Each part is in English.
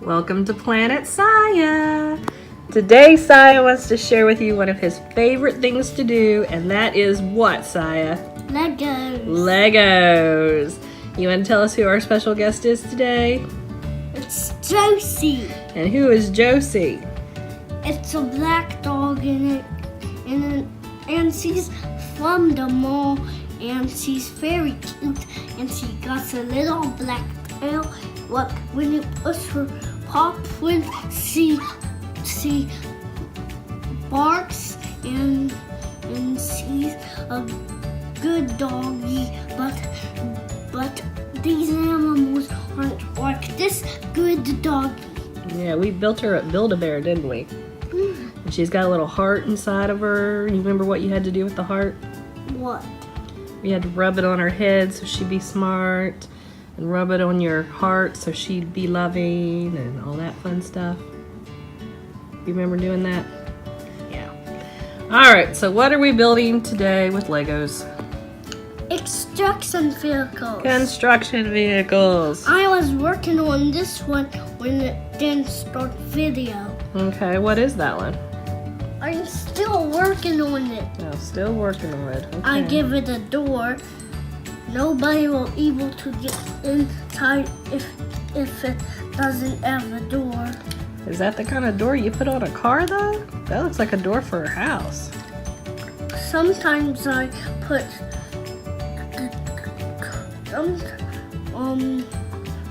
Welcome to Planet Saya. Today Saya wants to share with you one of his favorite things to do, and that is what, Saya? Legos. Legos. You want to tell us who our special guest is today? It's Josie. And who is Josie? It's a black dog and she's from the mall, and she's very cute, and she got a little black tail. Look, when you push her paw print, she barks and she's a good doggy, but these animals aren't like this good doggy. Yeah, we built her at Build-A-Bear, didn't we? And she's got a little heart inside of her. You remember what you had to do with the heart? What? We had to rub it on her head so she'd be smart, and rub it on your heart so she'd be loving, and all that fun stuff. You remember doing that? Yeah. Alright, so what are we building today with Legos? Construction vehicles. Construction vehicles. I was working on this one when it didn't start video. Okay, what is that one? I'm still working on it. Oh, still working on it. Okay. I give it a door. Nobody will be able to get inside if it doesn't have a door. Is that the kind of door you put on a car, though? That looks like a door for a house. Sometimes I put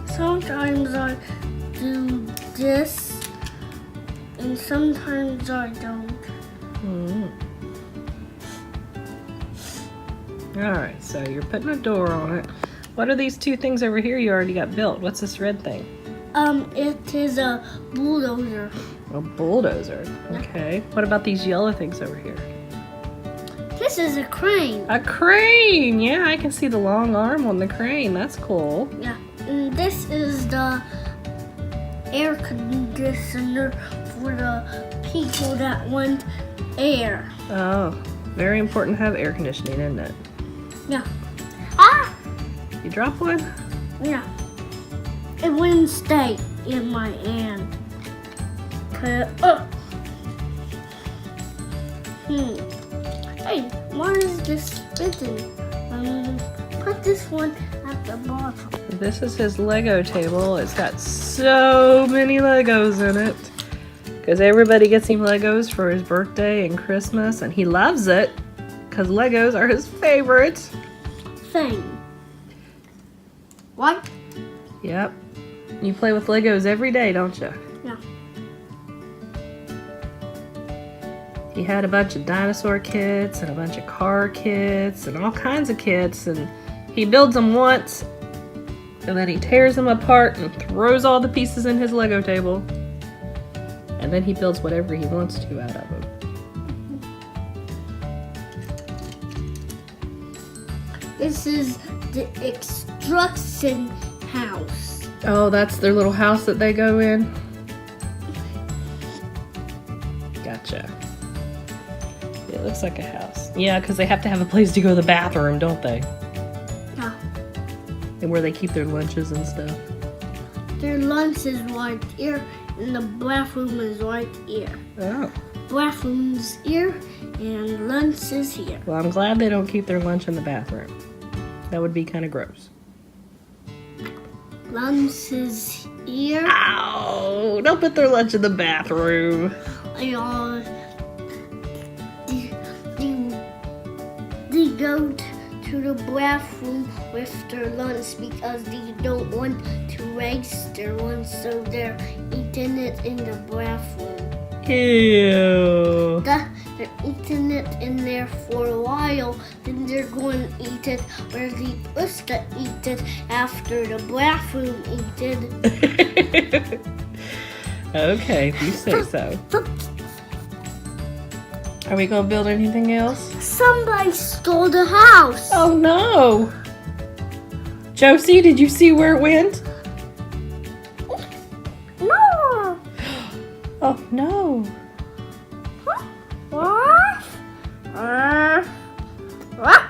sometimes I do this, and sometimes I don't. Alright, so you're putting a door on it. What are these two things over here you already got built? What's this red thing? It is a bulldozer. A bulldozer. Okay. What about these yellow things over here? This is a crane. A crane! Yeah, I can see the long arm on the crane. That's cool. Yeah, and this is the air conditioner for the people that want air. Oh, very important to have air conditioning, isn't it? Yeah. Ah! You drop one? Yeah. It wouldn't stay in my hand. Hey, why is this spinning? Put this one at the bottom. This is his Lego table. It's got so many Legos in it. Because everybody gets him Legos for his birthday and Christmas, and he loves it because Legos are his favorite thing. What? Yep. You play with Legos every day, don't you? Yeah. He had a bunch of dinosaur kits and a bunch of car kits and all kinds of kits, and he builds them once and then he tears them apart and throws all the pieces in his Lego table, and then he builds whatever he wants to out of them. This is the construction house. Oh, that's their little house that they go in? Gotcha. It looks like a house. Yeah, because they have to have a place to go to the bathroom, don't they? Yeah. And where they keep their lunches and stuff. Their lunch is right here, and the bathroom is right here. Oh. Bathroom's here, and lunch is here. Well, I'm glad they don't keep their lunch in the bathroom. That would be kind of gross. Lunch is here. Ow! Don't put their lunch in the bathroom. They go to the bathroom with their lunch because they don't want to waste their lunch, so they're eating it in the bathroom. Ew. They're eating it in there for a while, then they're going to eat it where they're supposed to eat it after the bathroom eat it. Okay, if you say so. Are we gonna build anything else? Somebody stole the house. Oh no! Josie, did you see where it went? No. Oh no! What? What?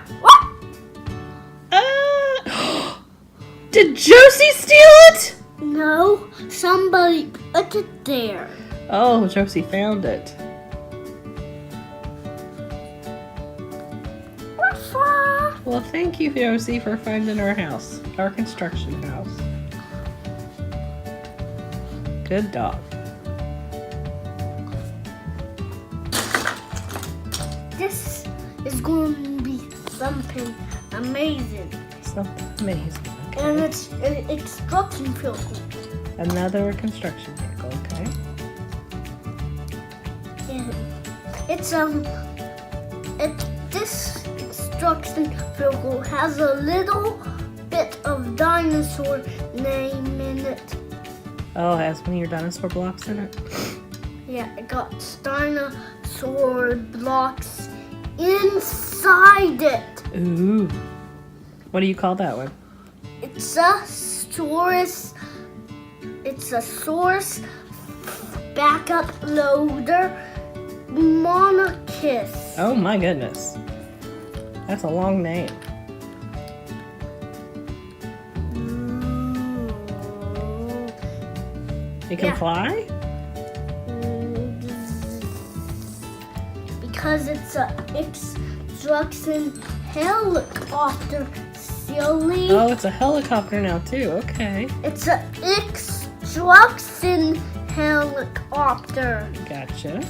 Did Josie steal it? No, somebody put it there. Oh, Josie found it. Well, thank you, Josie, for finding our house. Our construction house. Good dog. This is going to be something amazing. Something amazing. Okay. And it's an construction vehicle. Another construction vehicle, okay. And this construction vehicle has a little bit of dinosaur name in it. Oh, it has one of your dinosaur blocks in it? Yeah, it got dinosaur blocks inside it. Ooh. What do you call that one? It's a Saurus. It's a Saurus backup loader monarchist. Oh my goodness. That's a long name. It can fly? Because it's a construction helicopter, silly. Oh, it's a helicopter now too. Okay. It's a construction helicopter. Gotcha.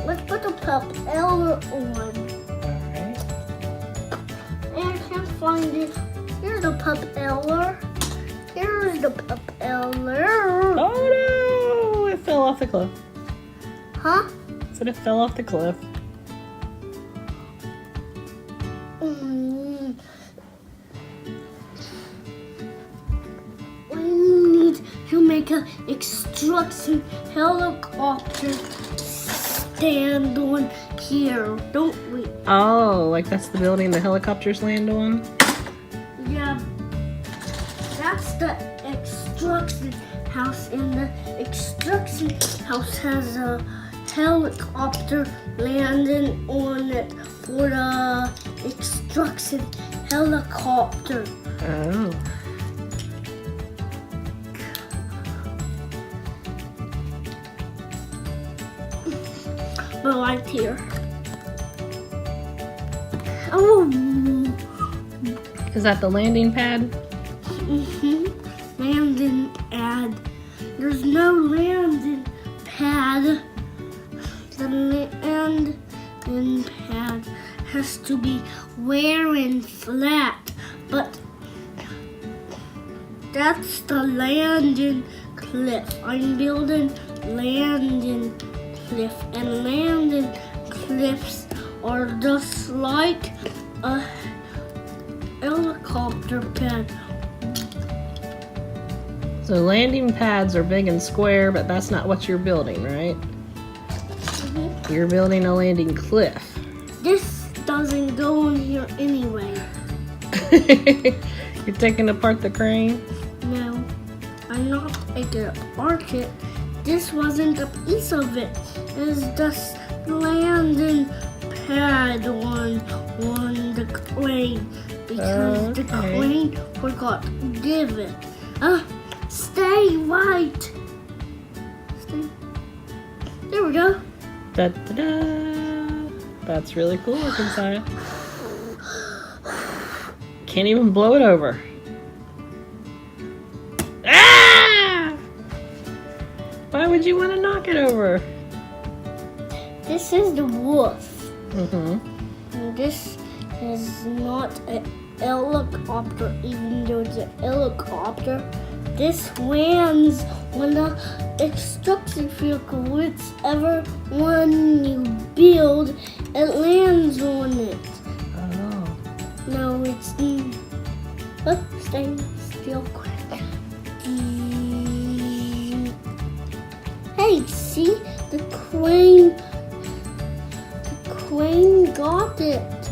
Let's put the propeller on. Alright. And I can't find it. Here's the propeller. Here's the propeller. Oh no! It fell off the cliff. Huh? Said it fell off the cliff. We need to make an construction helicopter stand on here, don't we? Oh, like that's the building the helicopters land on? Yeah. That's the extraction house, and the extraction house has a helicopter landing on it for the extraction helicopter. Oh. But right here. Oh. Is that the landing pad? Landing pad. There's no landing pad. The landing pad has to be wearing flat, but that's the landing cliff. I'm building landing cliff, and landing cliffs are just like a helicopter pad. So landing pads are big and square, but that's not what you're building, right? You're building a landing cliff. This doesn't go in here anyway. You're taking apart the crane? No, I'm not taking apart it. This wasn't a piece of it. It's just landing pad on the crane because the crane forgot to give it. Stay right. Stay. There we go. Da da da. That's really cool, Josiah. Can't even blow it over. Ah! Why would you want to knock it over? This is the wolf. Mm-hmm. And this is not a helicopter, even though it's a helicopter. This lands when the construction vehicle, whichever one you build, it lands on it. Oh. No, it's stay still quick. Hey, see the crane got it.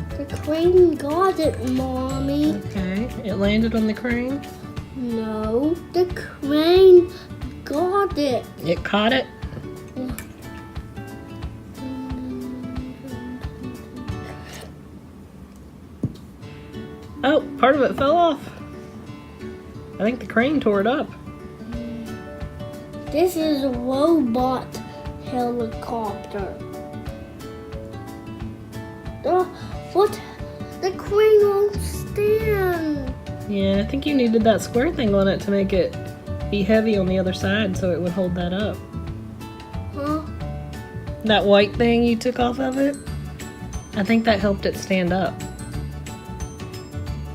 The crane got it, Mommy. Okay. It landed on the crane? No, the crane got it. It caught it? Oh, part of it fell off. I think the crane tore it up. This is a robot helicopter. What? The crane won't stand. Yeah, I think you needed that square thing on it to make it be heavy on the other side so it would hold that up. Huh? That white thing you took off of it, I think that helped it stand up.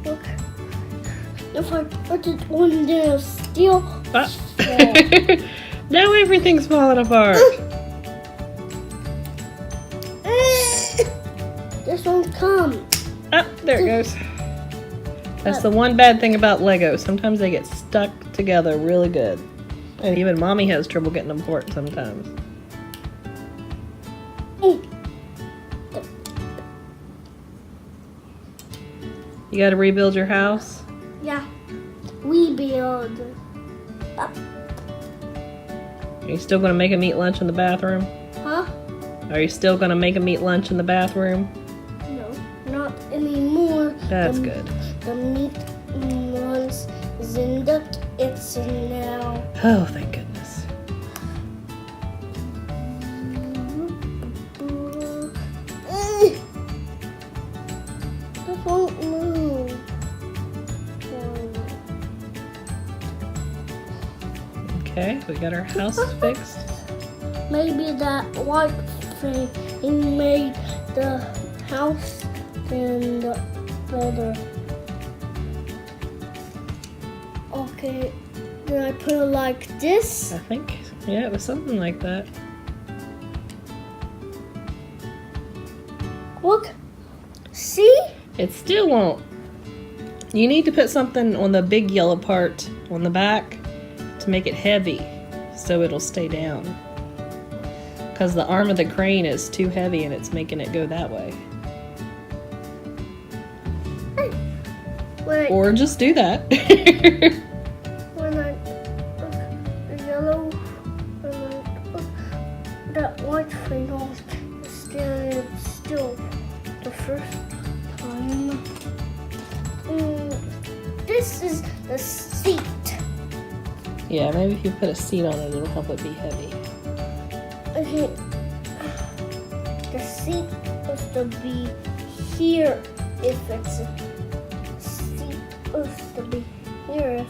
Look. If I put it on there, still Ah. fall. Now everything's falling apart. This won't come. Ah, there it goes. That's the one bad thing about Lego. Sometimes they get stuck together really good. And even Mommy has trouble getting them apart sometimes. You gotta rebuild your house? Yeah. We build. Are you still gonna make them eat lunch in the bathroom? Huh? Are you still gonna make them eat lunch in the bathroom? No, not anymore. That's good. The meat once is in the kitchen now. Oh, thank goodness. It won't move. Okay, we got our house fixed. Maybe that white thing made the house and better. Okay, then I put it like this. I think, yeah, it was something like that. Look, see? It still won't. You need to put something on the big yellow part on the back to make it heavy so it'll stay down. Because the arm of the crane is too heavy and it's making it go that way. Or just do that. When I put the yellow, when I put that white thing on, it's still the first time. This is the seat. Yeah, maybe if you put a seat on it, it'll help it be heavy. Okay. The seat has to be here if it's a seat. Has to be here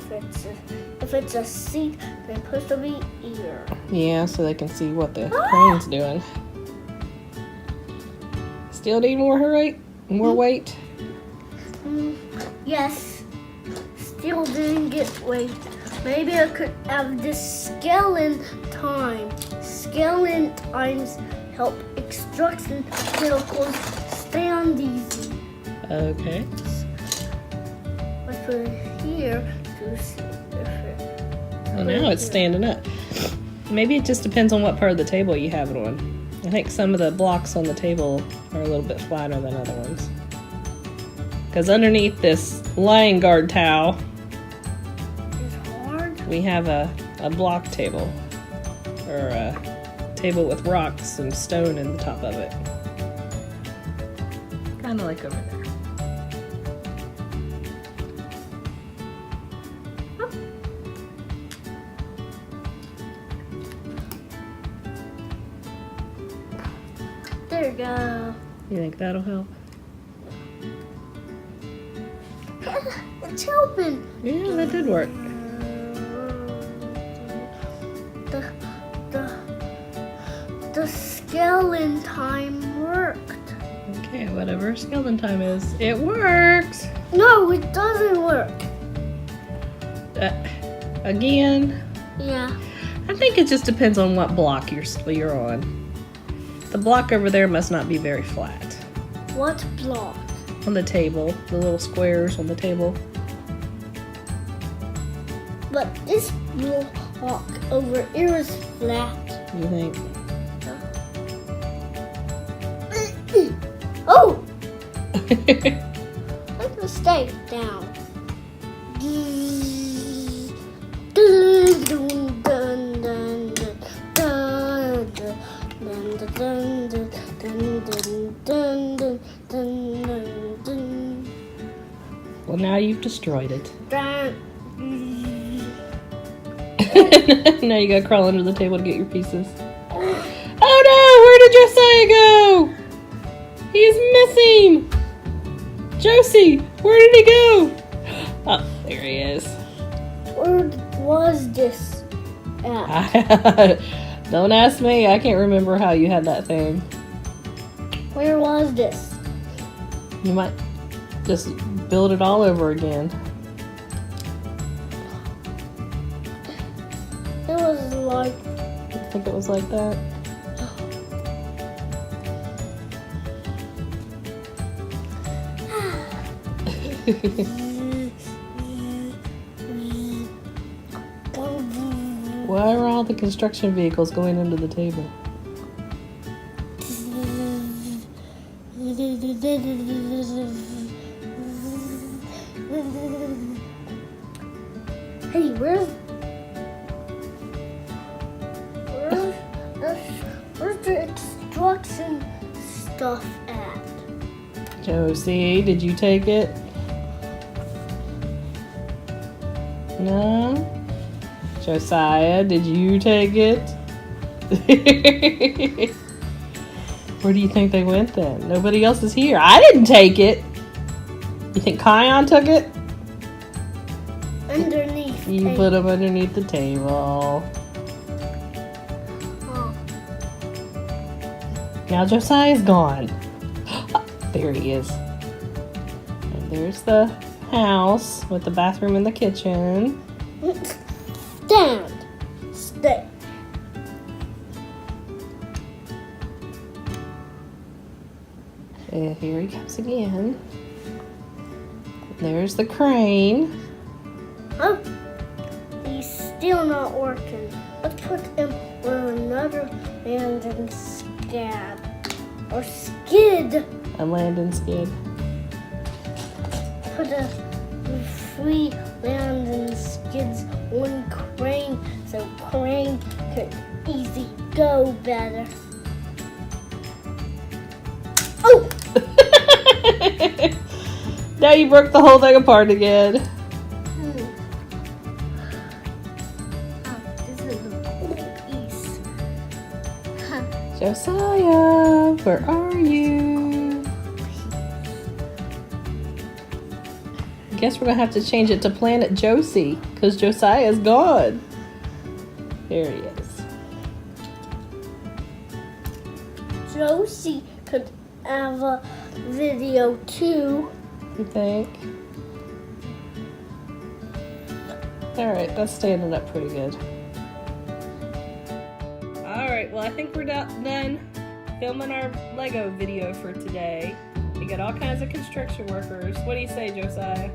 if it's a seat. Then it's supposed to be here. Yeah, so they can see what the crane's doing. Still need more weight? More weight? Yes. Still didn't get weight. Maybe I could have this skeleton time. Skeleton times help extraction vehicles stand easy. Okay. Let's put it here to see if it. Well, now it's standing up. Maybe it just depends on what part of the table you have it on. I think some of the blocks on the table are a little bit flatter than other ones. Because underneath this lion guard towel, we have a block table, or a table with rocks and stone in the top of it. Kind of like over there. Oh. There we go. You think that'll help? It's helping. Yeah, that did work. The skeleton time worked. Okay, whatever skeleton time is, it works. No, it doesn't work. Again, Yeah. I think it just depends on what block you're on. The block over there must not be very flat. What block? On the table, the little squares on the table. But this block over here is flat. You think? Oh! Let me stay down. Well, now you've destroyed it. Now you gotta crawl under the table to get your pieces. Oh no! Where did Josiah go? He's missing! Josie, where did he go? Oh, there he is. Where was this at? Don't ask me. I can't remember how you had that thing. Where was this? You might just build it all over again. It was like... I think it was like that. Why are all the construction vehicles going into the table? Hey, where's the construction stuff at? Josie, did you take it? No? Josiah, did you take it? Where do you think they went then? Nobody else is here. I didn't take it. You think Kion took it? Underneath. You put them underneath the table. Oh. Now Josiah's gone. There he is. And there's the house with the bathroom and the kitchen. Stand. Stay. And here he comes again. There's the crane. Oh, he's still not working. Let's put him on another landing scab. Or skid. A landing skid. Put a free landing skids on crane so crane could easy go better. Oh! Now you broke the whole thing apart again. This is a cool piece. Josiah, where are you? I guess we're gonna have to change it to Planet Josie because Josiah's gone. There he is. Josie could have a video too. You think? Alright, that's standing up pretty good. Alright, well I think we're done filming our Lego video for today. We got all kinds of construction workers. What do you say, Josiah?